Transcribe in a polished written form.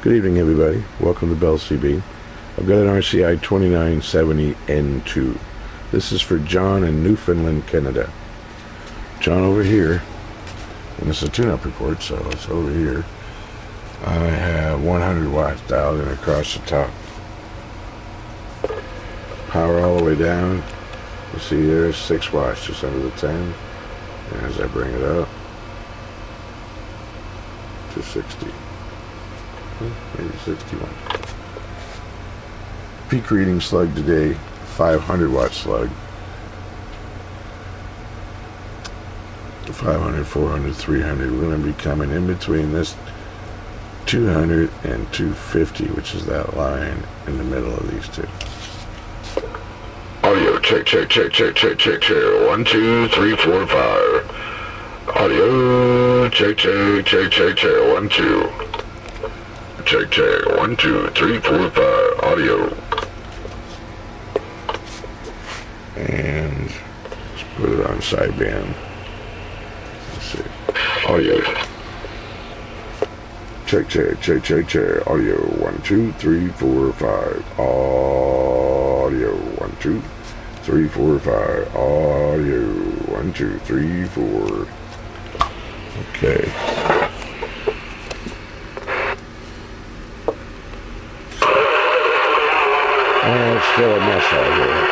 Good evening, everybody. Welcome to Bell CB. I've got an RCI-2970N2. This is for John in Newfoundland, Canada. John over here, and this is a tune-up report, so it's over here. I have 100 watts dialed in across the top. Power all the way down. You see there's 6 watts just under the 10. And as I bring it up to 60. Maybe 61. Peak reading slug today, 500 watt slug. 500, 400, 300. We're going to be coming in between this 200 and 250, which is that line in the middle of these two. Audio check, check, check, check, check, check, check. 1, 2, 3, 4, 5. Audio check, check, check, check, check. 1, 2. Check, check. 1, 2, 3, 4, 5. Audio. And let's put it on sideband. Let's see. Audio. Check, check, check, check, check. Audio. 1, 2, 3, 4, 5. Audio. 1, 2, 3, 4, 5. Audio. 1, 2, 3, 4. Okay. It's still a mess out here.